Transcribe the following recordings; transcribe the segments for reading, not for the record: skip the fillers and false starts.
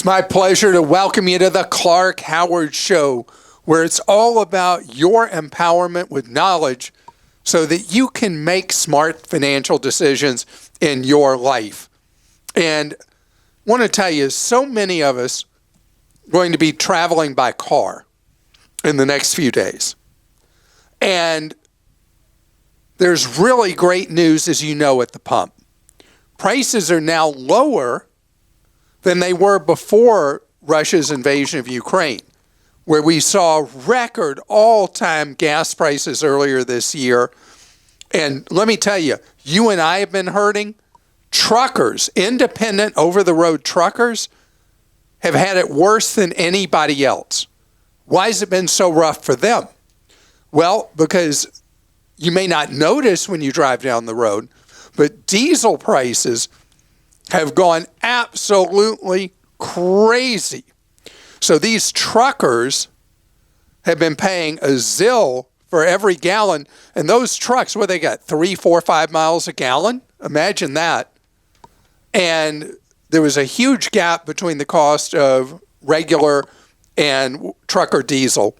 my pleasure to welcome you to the Clark Howard Show, where it's all about your empowerment with knowledge so that you can make smart financial decisions in your life. And I want to tell you, so many of us are going to be traveling by car in the next few days. And there's really great news, as you know, at the pump. Prices are now lower than they were before Russia's invasion of Ukraine, where we saw record all-time gas prices earlier this year. And let me tell you, you and I have been hurting. Truckers, independent over-the-road truckers, have had it worse than anybody else. Why has it been so rough for them? Well, because you may not notice when you drive down the road, but diesel prices have gone absolutely crazy. So these truckers have been paying a zill for every gallon. And those trucks, what they got, 3, 4, 5 miles a gallon? Imagine that. And there was a huge gap between the cost of regular and trucker diesel.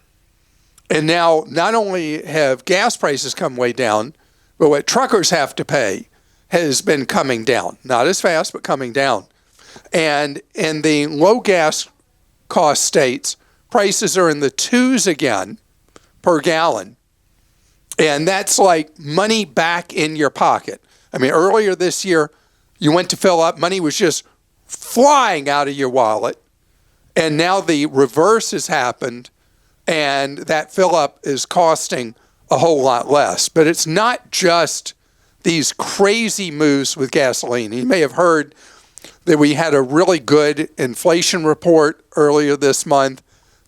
And now not only have gas prices come way down, but what truckers have to pay has been coming down. Not as fast, but coming down. And in the low gas cost states, prices are in the twos again per gallon. And that's like money back in your pocket. I mean, earlier this year, you went to fill up, money was just flying out of your wallet. And now the reverse has happened, and that fill up is costing a whole lot less. But it's not just these crazy moves with gasoline. You may have heard that we had a really good inflation report earlier this month.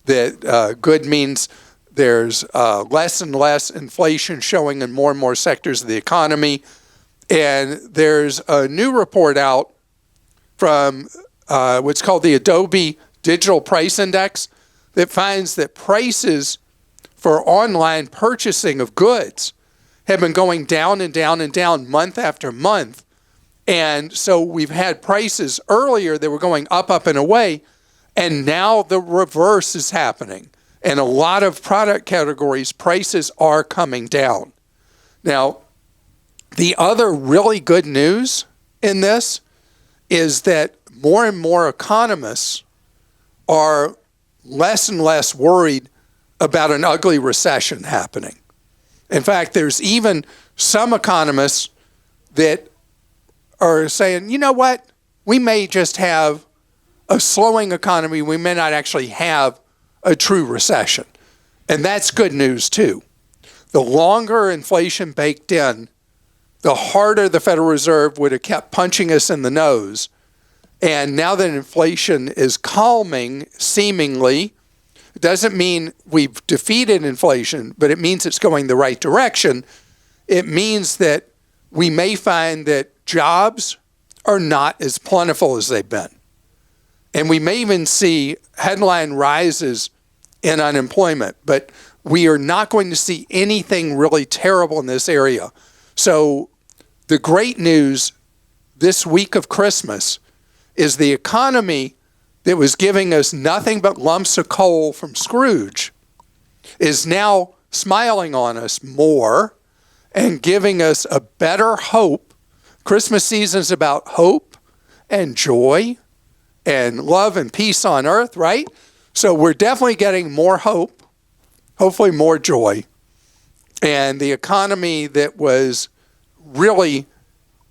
That good means there's less and less inflation showing in more and more sectors of the economy. And there's a new report out from what's called the Adobe Digital Price Index that finds that prices for online purchasing of goods have been going down and down and down month after month. And so we've had prices earlier that were going up, up, and away, and now the reverse is happening. And a lot of product categories, prices are coming down. Now, the other really good news in this is that more and more economists are less and less worried about an ugly recession happening. In fact, there's even some economists that are saying, you know what, we may just have a slowing economy. We may not actually have a true recession. And that's good news too. The longer inflation baked in, the harder the Federal Reserve would have kept punching us in the nose. And now that inflation is calming, seemingly, it doesn't mean we've defeated inflation, but it means it's going the right direction. It means that we may find that jobs are not as plentiful as they've been. And we may even see headline rises in unemployment, but we are not going to see anything really terrible in this area. So the great news this week of Christmas is the economy that was giving us nothing but lumps of coal from Scrooge is now smiling on us more and giving us a better hope. Christmas season is about hope and joy and love and peace on earth, right? So we're definitely getting more hope, hopefully more joy. And the economy that was really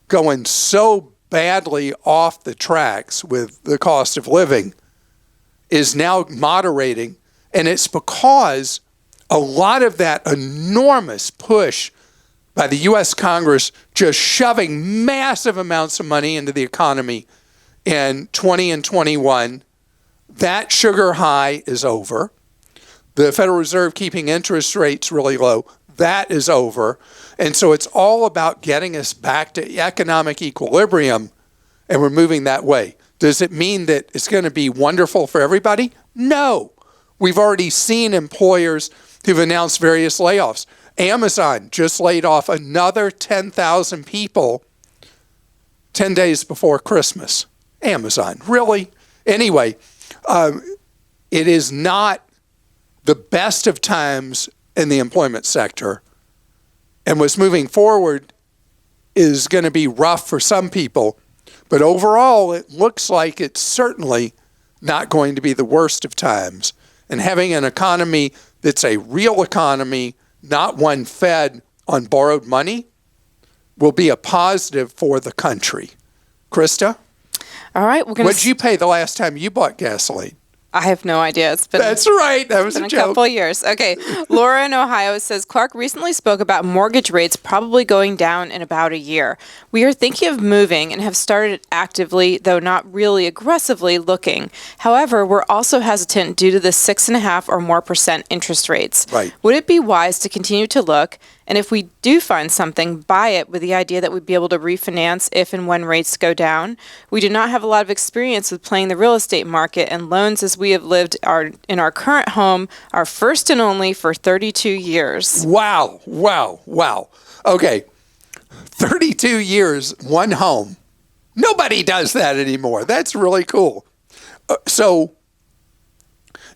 going so badly off the tracks with the cost of living is now moderating. And it's because a lot of that enormous push by the U.S. Congress just shoving massive amounts of money into the economy in 20 and 21, that sugar high is over. The Federal Reserve keeping interest rates really low, that is over. And so it's all about getting us back to economic equilibrium, and we're moving that way. Does it mean that it's going to be wonderful for everybody? No. We've already seen employers who've announced various layoffs. Amazon just laid off another 10,000 people 10 days before Christmas. Amazon, really? Anyway, It is not the best of times in the employment sector. And what's moving forward is going to be rough for some people. But overall, it looks like it's certainly not going to be the worst of times. And having an economy that's a real economy, not one fed on borrowed money, will be a positive for the country. Krista? All right. What did you pay the last time you bought gasoline? I have no idea. That's right. That was a joke. Couple of years. Okay. Laura in Ohio says, Clark recently spoke about mortgage rates probably going down in about a year. We are thinking of moving and have started actively, though not really aggressively, looking. However, we're also hesitant due to the 6.5% or more interest rates. Right. Would it be wise to continue to look? And if we do find something, buy it with the idea that we'd be able to refinance if and when rates go down. We do not have a lot of experience with playing the real estate market, and loans as we have lived in our current home are first and only for 32 years. Wow. Okay. 32 years, one home. Nobody does that anymore. That's really cool. So,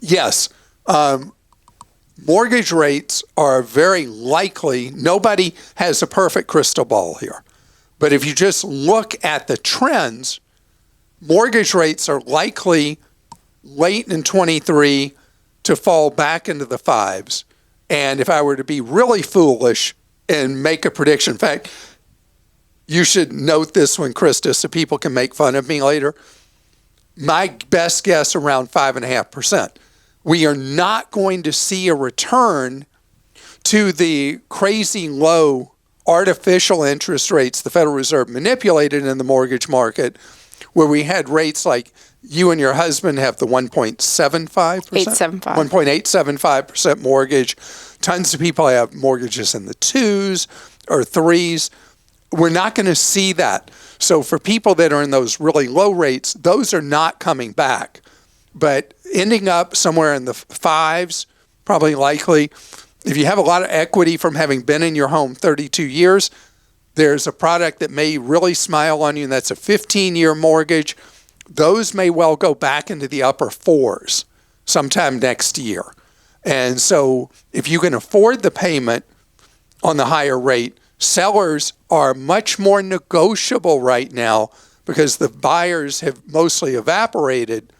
yes, mortgage rates are very likely, nobody has a perfect crystal ball here. But if you just look at the trends, mortgage rates are likely late in 23 to fall back into the fives. And if I were to be really foolish and make a prediction, in fact, you should note this one, Christa, so people can make fun of me later. My best guess around 5.5%. We are not going to see a return to the crazy low artificial interest rates the Federal Reserve manipulated in the mortgage market, where we had rates like you and your husband have the 1.75%? 1.875% mortgage. Tons of people have mortgages in the 2s or 3s. We're not going to see that. So for people that are in those really low rates, those are not coming back. But ending up somewhere in the 5s, probably likely. If you have a lot of equity from having been in your home 32 years, there's a product that may really smile on you, and that's a 15-year mortgage. Those may well go back into the upper 4s sometime next year. And so if you can afford the payment on the higher rate, sellers are much more negotiable right now because the buyers have mostly evaporated.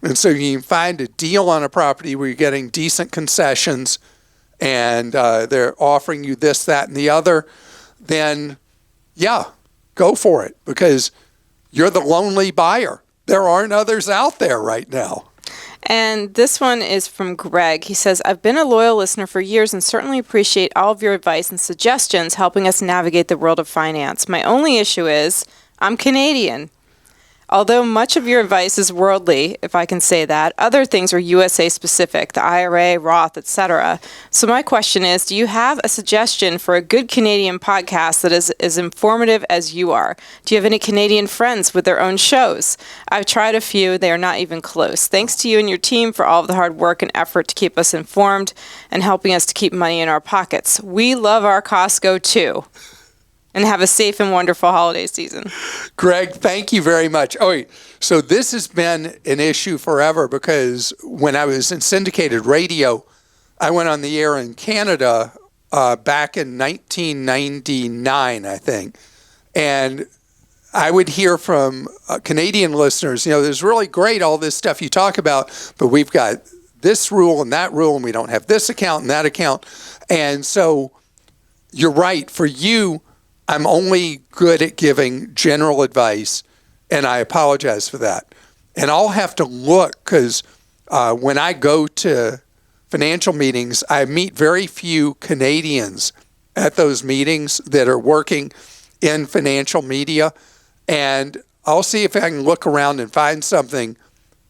And so you can find a deal on a property where you're getting decent concessions and they're offering you this, that, and the other, then yeah, go for it because you're the lonely buyer. There aren't others out there right now. And this one is from Greg. He says, I've been a loyal listener for years and certainly appreciate all of your advice and suggestions helping us navigate the world of finance. My only issue is I'm Canadian. Although much of your advice is worldly, if I can say that, other things are USA specific, the IRA, Roth, etc. So my question is, do you have a suggestion for a good Canadian podcast that is as informative as you are? Do you have any Canadian friends with their own shows? I've tried a few. They are not even close. Thanks to you and your team for all of the hard work and effort to keep us informed and helping us to keep money in our pockets. We love our Costco too. And have a safe and wonderful holiday season. Greg, thank you very much. Oh, so this has been an issue forever because when I was in syndicated radio, I went on the air in Canada back in 1999, I think. And I would hear from Canadian listeners, this is really great, all this stuff you talk about, but we've got this rule and that rule, and we don't have this account and that account. And so you're right. For you, I'm only good at giving general advice, and I apologize for that. And I'll have to look because when I go to financial meetings, I meet very few Canadians at those meetings that are working in financial media. And I'll see if I can look around and find something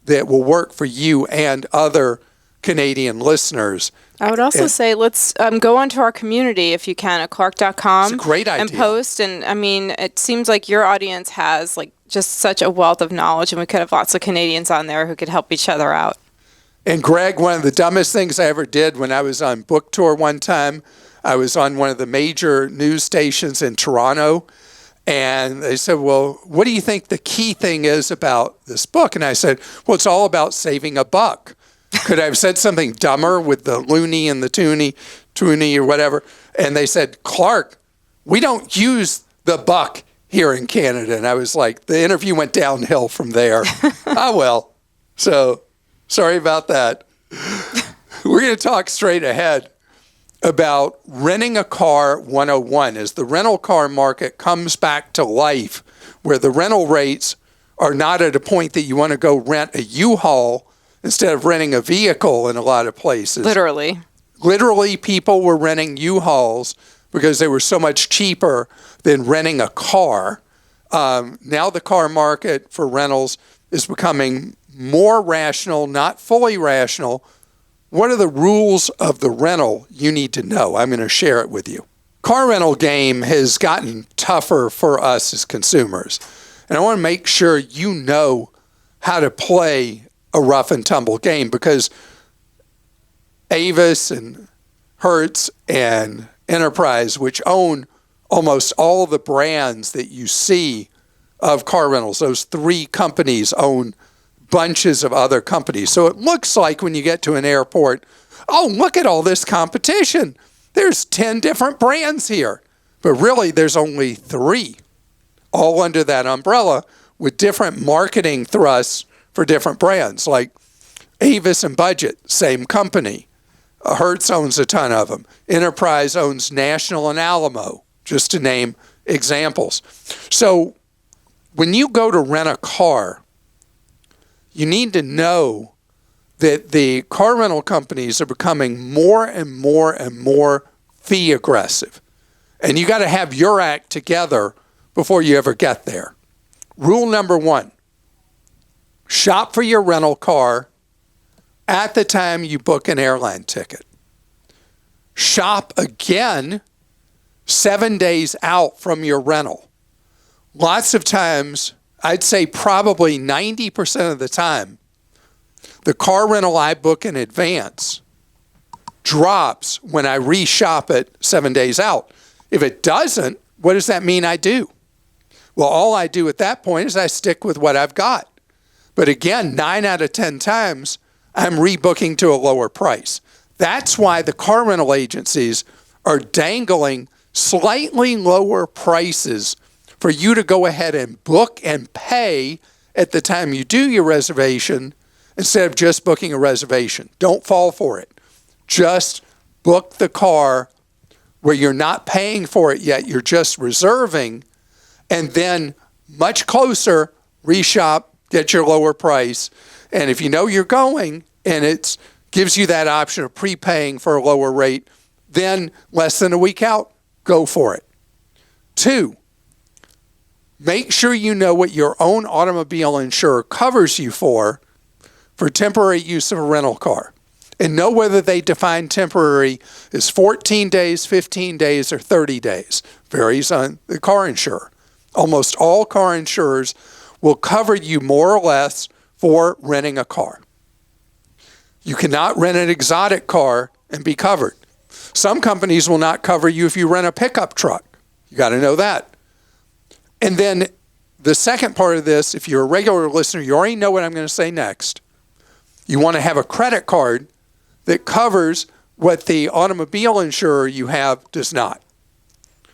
that will work for you and other Canadian listeners. I would also say let's go onto our community if you can at clark.com. It's a great idea. And post. And I mean, it seems like your audience has just such a wealth of knowledge, and we could have lots of Canadians on there who could help each other out. And Greg, one of the dumbest things I ever did when I was on book tour one time, I was on one of the major news stations in Toronto, And they said, well, what do you think the key thing is about this book? And I said, well, it's all about saving a buck. Could I have said something dumber with the loony and the toonie or whatever? And they said, Clark, we don't use the buck here in Canada. And I was like, the interview went downhill from there. Oh, well. So sorry about that. We're going to talk straight ahead about renting a car 101 as the rental car market comes back to life, where the rental rates are not at a point that you want to go rent a U-Haul instead of renting a vehicle in a lot of places. Literally, people were renting U-Hauls because they were so much cheaper than renting a car. Now the car market for rentals is becoming more rational, not fully rational. What are the rules of the rental you need to know? I'm going to share it with you. Car rental game has gotten tougher for us as consumers. And I want to make sure you know how to play a rough and tumble game, because Avis and Hertz and Enterprise, which own almost all the brands that you see of car rentals, those three companies own bunches of other companies. So it looks like when you get to an airport, oh, look at all this competition. There's 10 different brands here. But really, there's only 3, all under that umbrella with different marketing thrusts for different brands, like Avis and Budget, same company. Hertz owns a ton of them. Enterprise owns National and Alamo, just to name examples. So when you go to rent a car, you need to know that the car rental companies are becoming more and more and more fee aggressive. And you got to have your act together before you ever get there. Rule number 1, shop for your rental car at the time you book an airline ticket. Shop again 7 days out from your rental. Lots of times, I'd say probably 90% of the time, the car rental I book in advance drops when I reshop it 7 days out. If it doesn't, what does that mean I do? Well, all I do at that point is I stick with what I've got. But again, 9 out of 10 times, I'm rebooking to a lower price. That's why the car rental agencies are dangling slightly lower prices for you to go ahead and book and pay at the time you do your reservation instead of just booking a reservation. Don't fall for it. Just book the car where you're not paying for it yet, you're just reserving, and then much closer, reshop, get your lower price. And if you know you're going and it gives you that option of prepaying for a lower rate, then less than a week out, go for it. 2, make sure you know what your own automobile insurer covers you for temporary use of a rental car. And know whether they define temporary as 14 days, 15 days, or 30 days. Varies on the car insurer. Almost all car insurers will cover you more or less for renting a car. You cannot rent an exotic car and be covered. Some companies will not cover you if you rent a pickup truck. You got to know that. And then the second part of this, if you're a regular listener, you already know what I'm going to say next. You want to have a credit card that covers what the automobile insurer you have does not.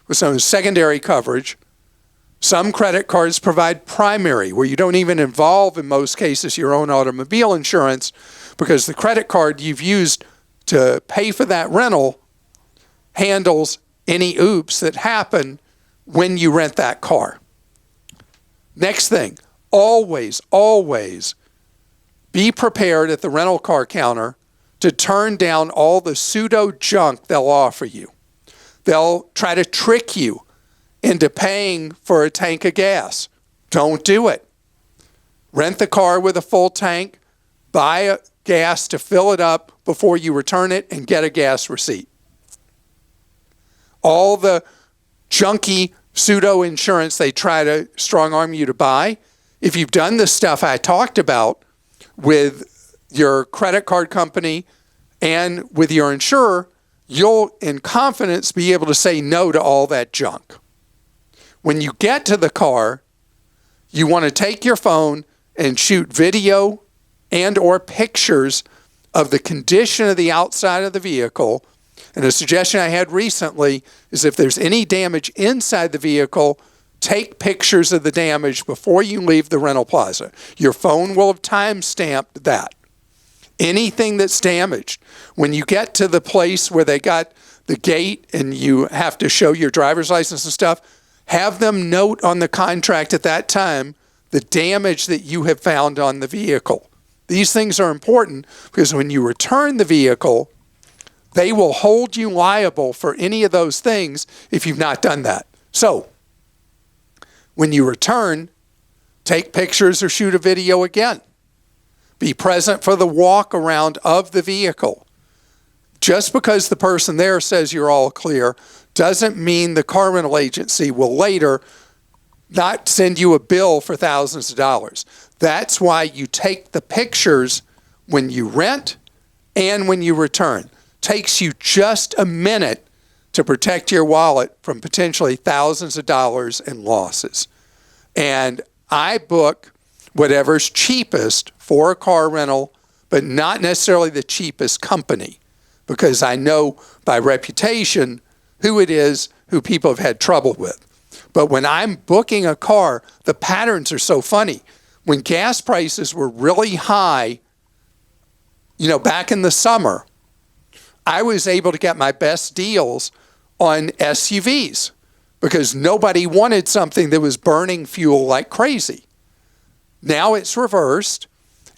With some secondary coverage, some credit cards provide primary, where you don't even involve, in most cases, your own automobile insurance, because the credit card you've used to pay for that rental handles any oops that happen when you rent that car. Next thing, always be prepared at the rental car counter to turn down all the pseudo junk they'll offer you. They'll try to trick you into paying for a tank of gas. Don't do it. Rent the car with a full tank, buy gas to fill it up before you return it, and get a gas receipt. All the junky pseudo insurance they try to strong arm you to buy, if you've done the stuff I talked about with your credit card company and with your insurer, you'll in confidence be able to say no to all that junk. When you get to the car, you want to take your phone and shoot video and or pictures of the condition of the outside of the vehicle. And a suggestion I had recently is if there's any damage inside the vehicle, take pictures of the damage before you leave the rental plaza. Your phone will have time-stamped that. Anything that's damaged. When you get to the place where they got the gate and you have to show your driver's license and stuff, have them note on the contract at that time the damage that you have found on the vehicle. These things are important because when you return the vehicle, they will hold you liable for any of those things if you've not done that. So, when you return, take pictures or shoot a video again. Be present for the walk around of the vehicle. Just because the person there says you're all clear doesn't mean the car rental agency will later not send you a bill for thousands of dollars. That's why you take the pictures when you rent and when you return. Takes you just a minute to protect your wallet from potentially thousands of dollars in losses. And I book whatever's cheapest for a car rental, but not necessarily the cheapest company, because I know by reputation who it is who people have had trouble with. But when I'm booking a car, the patterns are so funny. When gas prices were really high, back in the summer, I was able to get my best deals on SUVs because nobody wanted something that was burning fuel like crazy. Now it's reversed,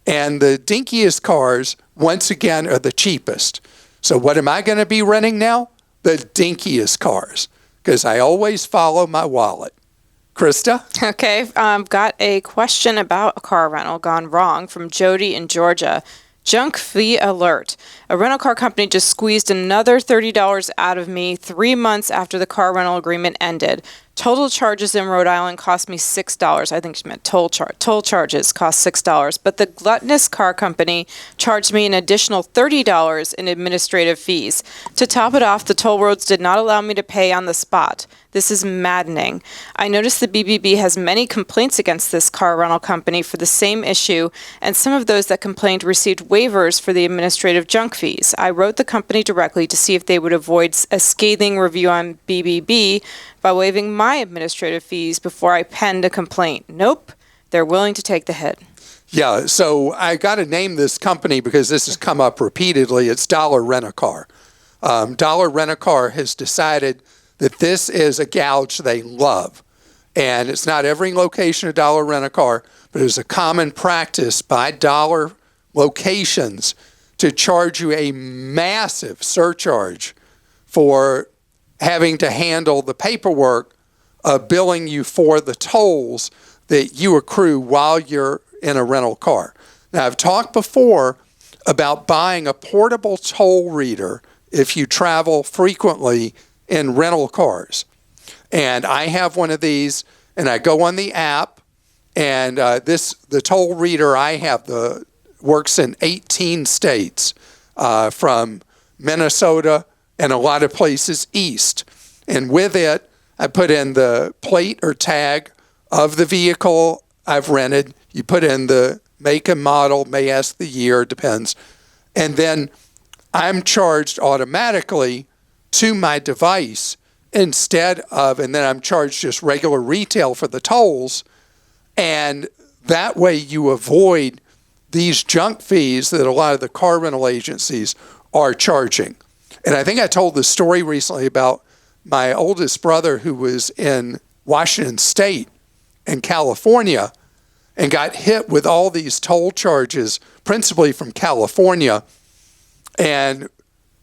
and the dinkiest cars, once again, are the cheapest. So what am I going to be renting now? The dinkiest cars, because I always follow my wallet. Christa? Okay, got a question about a car rental gone wrong from Jody in Georgia. Junk fee alert. A rental car company just squeezed another $30 out of me 3 months after the car rental agreement ended. Total charges in Rhode Island cost me $6. I think she meant toll charges cost $6. But the gluttonous car company charged me an additional $30 in administrative fees. To top it off, the toll roads did not allow me to pay on the spot. This is maddening. I noticed the BBB has many complaints against this car rental company for the same issue, and some of those that complained received waivers for the administrative junk fees. I wrote the company directly to see if they would avoid a scathing review on BBB by waiving my administrative fees before I penned a complaint. Nope, they're willing to take the hit. Yeah, so I got to name this company because this has come up repeatedly. It's Dollar Rent-A-Car. Dollar Rent-A-Car has decided that this is a gouge they love. And it's not every location of Dollar Rent-A-Car, but it's a common practice by Dollar locations to charge you a massive surcharge for having to handle the paperwork of billing you for the tolls that you accrue while you're in a rental car. Now, I've talked before about buying a portable toll reader if you travel frequently in rental cars. And I have one of these, and I go on the app, and the toll reader I have works in 18 states, from Minnesota and a lot of places east. And with it, I put in the plate or tag of the vehicle I've rented. You put in the make and model, may ask the year, depends. And then I'm charged automatically to my device instead of, and then I'm charged just regular retail for the tolls. And that way you avoid these junk fees that a lot of the car rental agencies are charging. And I think I told the story recently about my oldest brother who was in Washington State and California and got hit with all these toll charges, principally from California. And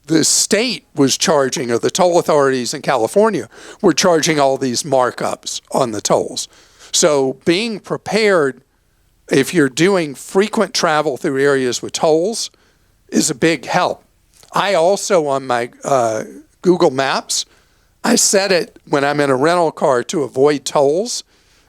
the state was charging, or the toll authorities in California were charging all these markups on the tolls. So being prepared if you're doing frequent travel through areas with tolls is a big help. I also, on my Google Maps, I set it when I'm in a rental car to avoid tolls.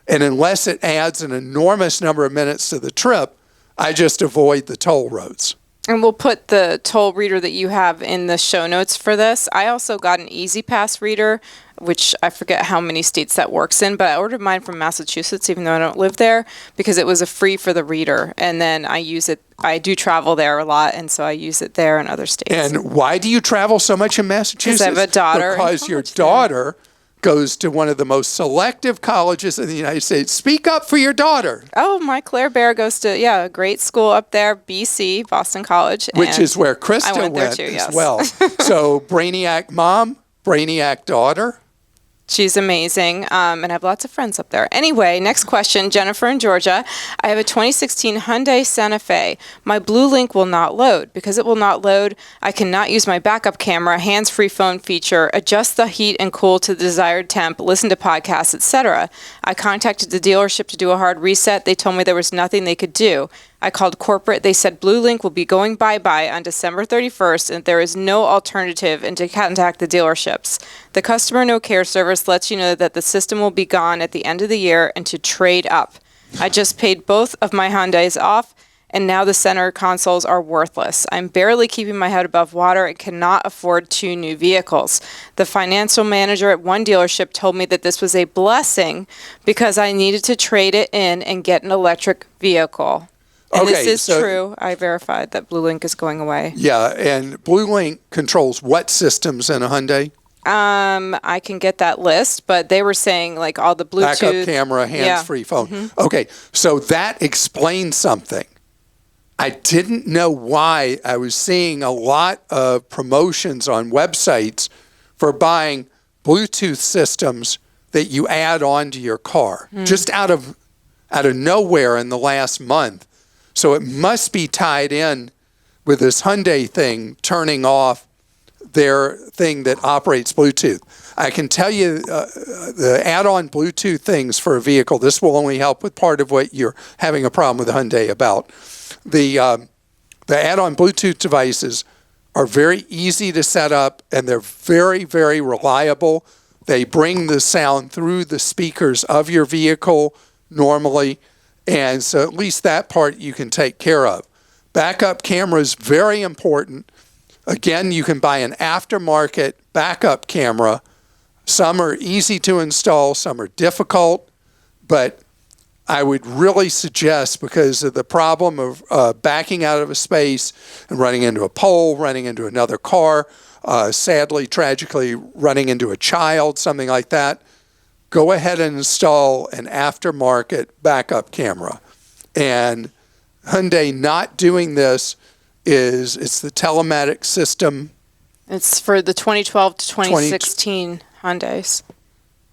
And unless it adds an enormous number of minutes to the trip, I just avoid the toll roads. And we'll put the toll reader that you have in the show notes for this. I also got an Easy Pass reader, which I forget how many states that works in, but I ordered mine from Massachusetts, even though I don't live there, because it was a free for the reader. And then I use it. I do travel there a lot, and so I use it there in other states. And why do you travel so much in Massachusetts? Because I have a daughter. Because your daughter goes to one of the most selective colleges in the United States. Speak up for your daughter. Oh, my Claire Bear goes to, a great school up there, BC, Boston College. Which is where Christa went there too, as yes. well. So Brainiac mom, Brainiac daughter. She's amazing, and I have lots of friends up there. Anyway, next question, Jennifer in Georgia. I have a 2016 Hyundai Santa Fe. My BlueLink will not load. Because it will not load, I cannot use my backup camera, hands-free phone feature, adjust the heat and cool to the desired temp, listen to podcasts, etc. I contacted the dealership to do a hard reset. They told me there was nothing they could do. I called corporate. They said BlueLink will be going bye-bye on December 31st, and there is no alternative and to contact the dealerships. The customer no care service lets you know that the system will be gone at the end of the year and to trade up. I just paid both of my Hyundais off, and now the center consoles are worthless. I'm barely keeping my head above water and cannot afford 2 new vehicles. The financial manager at one dealership told me that this was a blessing because I needed to trade it in and get an electric vehicle. And this is true. I verified that BlueLink is going away. Yeah, and BlueLink controls what systems in a Hyundai? I can get that list, but they were saying like all the Bluetooth. Backup camera, hands-free phone. Mm-hmm. Okay, so that explains something. I didn't know why I was seeing a lot of promotions on websites for buying Bluetooth systems that you add onto your car, just out of nowhere in the last month. So it must be tied in with this Hyundai thing turning off their thing that operates Bluetooth. I can tell you the add-on Bluetooth things for a vehicle, this will only help with part of what you're having a problem with Hyundai about. The add-on Bluetooth devices are very easy to set up, and they're very, very reliable. They bring the sound through the speakers of your vehicle normally. And so at least that part you can take care of. Backup camera is very important. Again, you can buy an aftermarket backup camera. Some are easy to install, some are difficult, but I would really suggest, because of the problem of backing out of a space and running into a pole, running into another car, sadly, tragically, running into a child, something like that, go ahead and install an aftermarket backup camera. And Hyundai not doing this it's the telematic system. It's for the 2012 to 2016 Hyundais.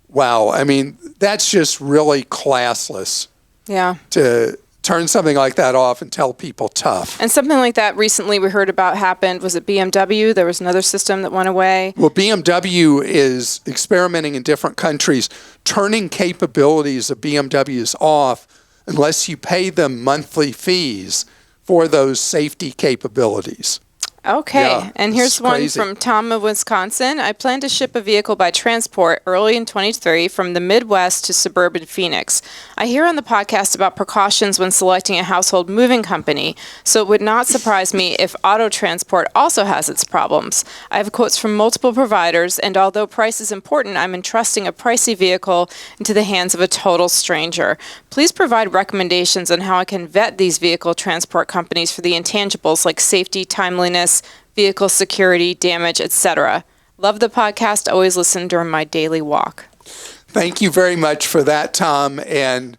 Wow. I mean, that's just really classless. Yeah. To turn something like that off and tell people tough. And something like that recently we heard about happened. Was it BMW? There was another system that went away. Well, BMW is experimenting in different countries, turning capabilities of BMWs off unless you pay them monthly fees for those safety capabilities. Okay, Yeah, and here's one crazy. from Tom of Wisconsin. I plan to ship a vehicle by transport early in 23 from the Midwest to suburban Phoenix. I hear on the podcast about precautions when selecting a household moving company, so it would not surprise me if auto transport also has its problems. I have quotes from multiple providers, and although price is important, I'm entrusting a pricey vehicle into the hands of a total stranger. Please provide recommendations on how I can vet these vehicle transport companies for the intangibles like safety, timeliness, vehicle security, damage, etc. Love the podcast. Always listen during my daily walk. Thank you very much for that, Tom. And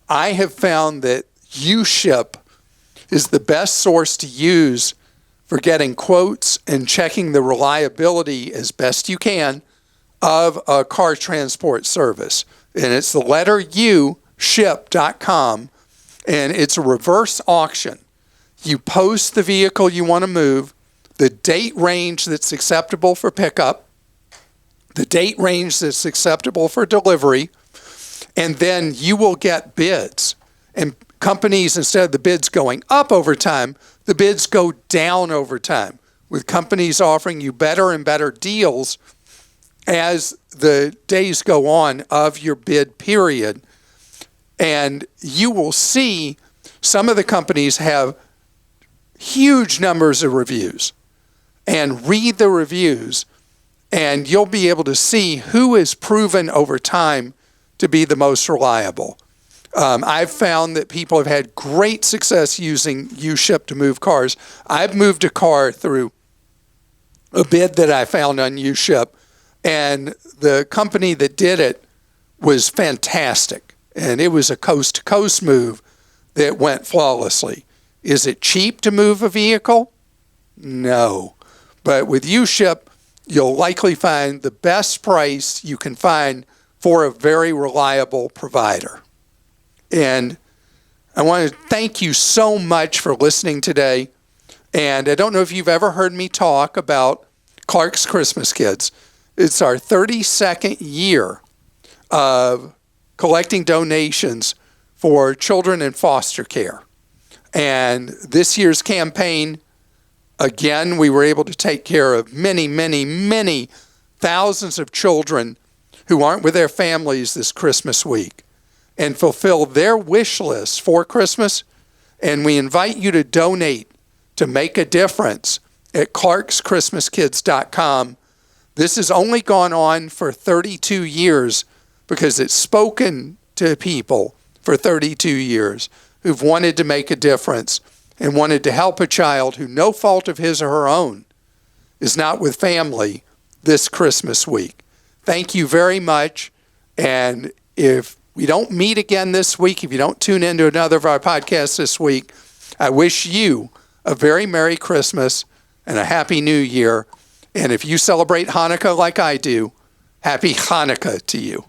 I have found that UShip is the best source to use for getting quotes and checking the reliability as best you can of a car transport service. And it's the letter U, ship.com, and it's a reverse auction. You post the vehicle you want to move, the date range that's acceptable for pickup, the date range that's acceptable for delivery, and then you will get bids. And companies, instead of the bids going up over time, the bids go down over time, with companies offering you better and better deals as the days go on of your bid period. And you will see some of the companies have huge numbers of reviews and read the reviews, and you'll be able to see who is proven over time to be the most reliable. I've found that people have had great success using U-Ship to move cars. I've moved a car through a bid that I found on U-Ship, and the company that did it was fantastic. And it was a coast-to-coast move that went flawlessly. Is it cheap to move a vehicle? No. But with U-Ship, you'll likely find the best price you can find for a very reliable provider. And I want to thank you so much for listening today. And I don't know if you've ever heard me talk about Clark's Christmas Kids. It's our 32nd year of collecting donations for children in foster care. And this year's campaign, again, we were able to take care of many, many, many thousands of children who aren't with their families this Christmas week and fulfill their wish list for Christmas. And we invite you to donate to make a difference at clarkschristmaskids.com. This has only gone on for 32 years because it's spoken to people for 32 years who've wanted to make a difference and wanted to help a child who, no fault of his or her own, is not with family this Christmas week. Thank you very much. And if we don't meet again this week, if you don't tune into another of our podcasts this week, I wish you a very Merry Christmas and a Happy New Year. And if you celebrate Hanukkah like I do, Happy Hanukkah to you.